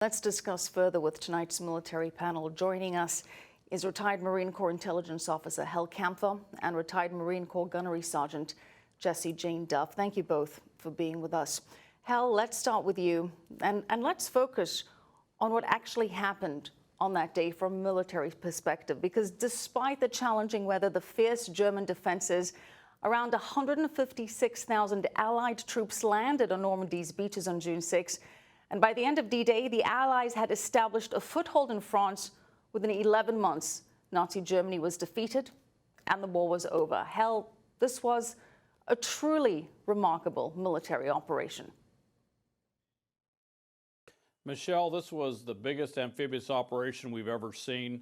Let's discuss further with tonight's military panel. Joining us is retired Marine Corps Intelligence Officer Hal Kempfer and retired Marine Corps Gunnery Sergeant Jessie Jane Duff. Thank you both for being with us. Hal, let's start with you and let's focus on what actually happened on that day from a military perspective, because despite the challenging weather, the fierce German defenses, around 156,000 Allied troops landed on Normandy's beaches on June 6. And by the end of D-Day, the Allies had established a foothold in France. Within 11 months, Nazi Germany was defeated and the war was over. Hell, this was a truly remarkable military operation. Michelle, this was the biggest amphibious operation we've ever seen.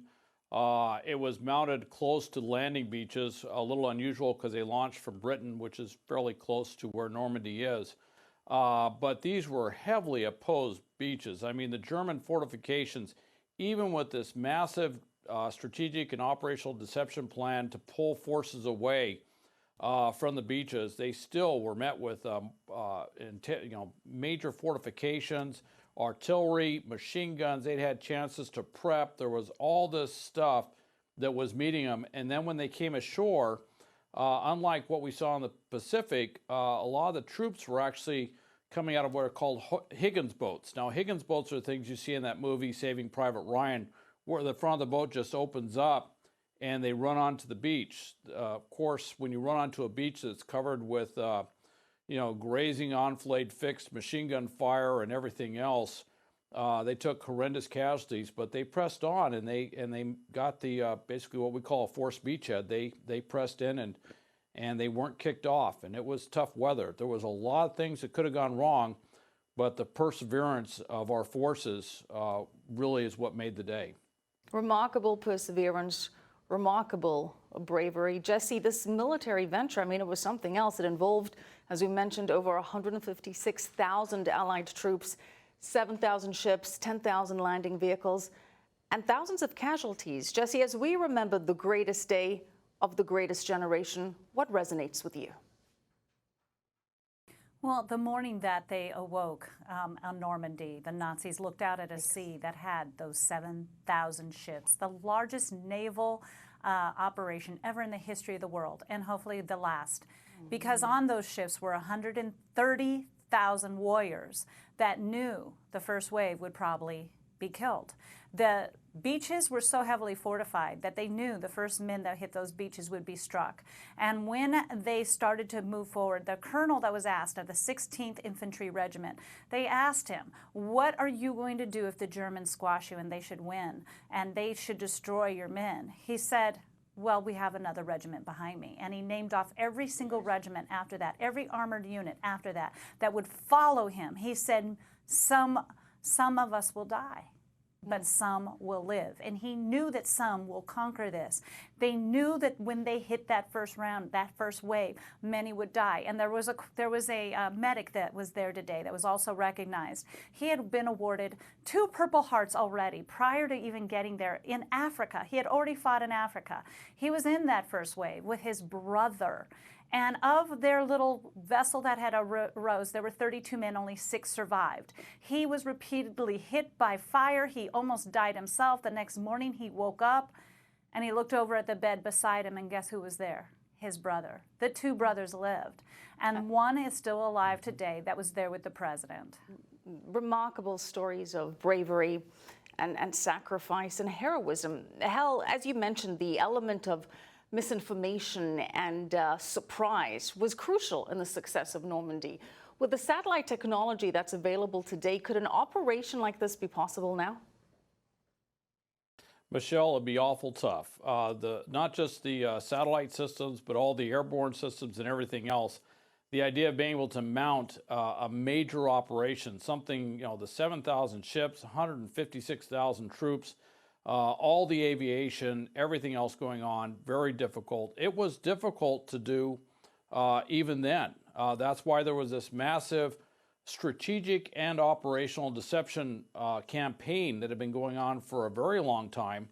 It was mounted close to landing beaches, a little unusual because they launched from Britain, which is fairly close to where Normandy is. But these were heavily opposed beaches. I mean, the German fortifications, even with this massive strategic and operational deception plan to pull forces away from the beaches, they still were met with major fortifications, artillery, machine guns. They'd had chances to prep. There was all this stuff that was meeting them. And then when they came ashore, unlike what we saw in the Pacific, a lot of the troops were actually coming out of what are called Higgins boats. Now, Higgins boats are things you see in that movie, Saving Private Ryan, where the front of the boat just opens up and they run onto the beach. Of course, when you run onto a beach that's covered with, grazing, enfilade, fixed machine gun fire and everything else, they took horrendous casualties, but they pressed on and they got the basically what we call a forced beachhead. They pressed in and they weren't kicked off, and it was tough weather. There was a lot of things that could have gone wrong, but the perseverance of our forces really is what made the day. Remarkable perseverance, remarkable bravery. Jessie, this military venture, I mean, it was something else. It involved, as we mentioned, over 156,000 Allied troops, 7,000 ships, 10,000 landing vehicles, and thousands of casualties. Jessie, as we remember the greatest day of the greatest generation, what resonates with you? Well, the morning that they awoke on Normandy, the Nazis looked out at a sea that had those 7,000 ships, the largest naval operation ever in the history of the world, and hopefully the last. Because on those ships were 130,000 warriors that knew the first wave would probably be killed. The beaches were so heavily fortified that they knew the first men that hit those beaches would be struck. And when they started to move forward, the colonel that was asked of the 16th Infantry Regiment, they asked him, what are you going to do if the Germans squash you and they should win and they should destroy your men? He said, well, we have another regiment behind me. And he named off every single regiment after that, every armored unit after that, that would follow him. He said, some of us will die, but some will live. And he knew that some will conquer this. They knew that when they hit that first round, that first wave, many would die. And there was a medic that was there today that was also recognized. He had been awarded 2 Purple Hearts already prior to even getting there in Africa. He had already fought in Africa. He was in that first wave with his brother. And of their little vessel that had arose, there were 32 men, only 6 survived. He was repeatedly hit by fire. He almost died himself. The next morning he woke up and he looked over at the bed beside him, and guess who was there? His brother. The 2 brothers lived. And one is still alive today that was there with the president. Remarkable stories of bravery and sacrifice and heroism. Hal, as you mentioned, the element of misinformation and surprise was crucial in the success of Normandy. With the satellite technology that's available today, could an operation like this be possible now? Michelle, it'd be awful tough. Not just the satellite systems, but all the airborne systems and everything else. The idea of being able to mount a major operation, something, the 7,000 ships, 156,000 troops, all the aviation, everything else going on, very difficult. It was difficult to do even then. That's why there was this massive strategic and operational deception campaign that had been going on for a very long time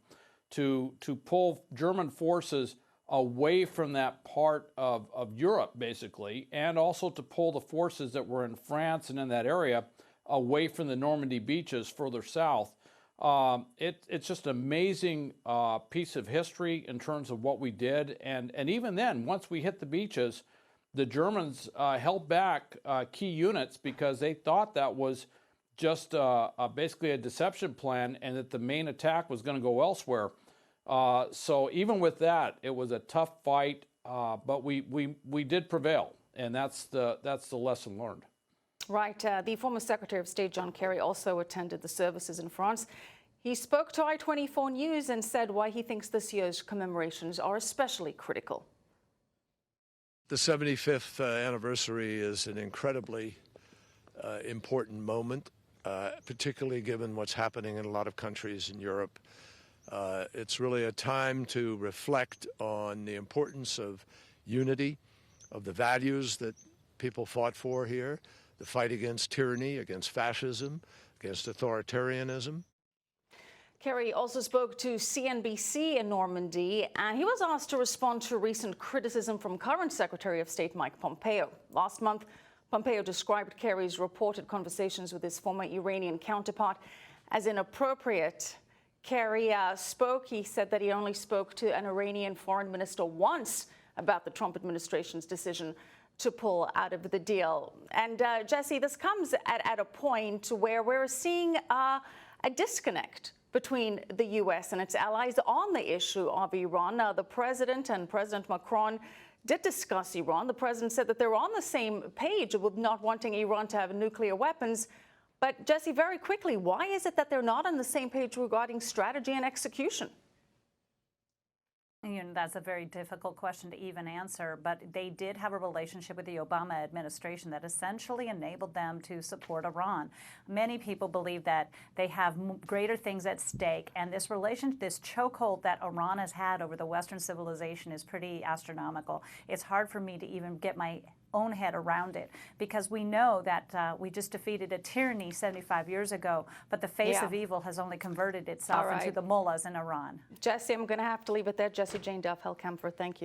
to pull German forces away from that part of Europe, basically, and also to pull the forces that were in France and in that area away from the Normandy beaches further south. It's just an amazing piece of history in terms of what we did. And even then, once we hit the beaches, the Germans held back key units because they thought that was just basically a deception plan and that the main attack was going to go elsewhere. So even with that, it was a tough fight, but we did prevail, and that's the lesson learned. Right. The former Secretary of State John Kerry also attended the services in France. He spoke to I-24 News and said why he thinks this year's commemorations are especially critical. The 75th anniversary is an incredibly important moment, particularly given what's happening in a lot of countries in Europe. It's really a time to reflect on the importance of unity, of the values that people fought for here, the fight against tyranny, against fascism, against authoritarianism. Kerry also spoke to CNBC in Normandy, and he was asked to respond to recent criticism from current Secretary of State Mike Pompeo. Last month, Pompeo described Kerry's reported conversations with his former Iranian counterpart as inappropriate. Kerry spoke. He said that he only spoke to an Iranian foreign minister once about the Trump administration's decision to pull out of the deal. And Jesse, this comes at a point where we're seeing a disconnect between the U.S. and its allies on the issue of Iran. The president and President Macron did discuss Iran. The president said that they're on the same page with not wanting Iran to have nuclear weapons. But Jesse, very quickly, why is it that they're not on the same page regarding strategy and execution? You know, that's a very difficult question to even answer, but they did have a relationship with the Obama administration that essentially enabled them to support Iran. Many people believe that they have greater things at stake, and this chokehold that Iran has had over the Western civilization is pretty astronomical. It's hard for me to even get my own head around it, because we know that we just defeated a tyranny 75 years ago, but the face of evil has only converted itself into the mullahs in Iran. Jesse, I'm going to have to leave it there. Jesse Jane Duff, Hal Kempfer, thank you.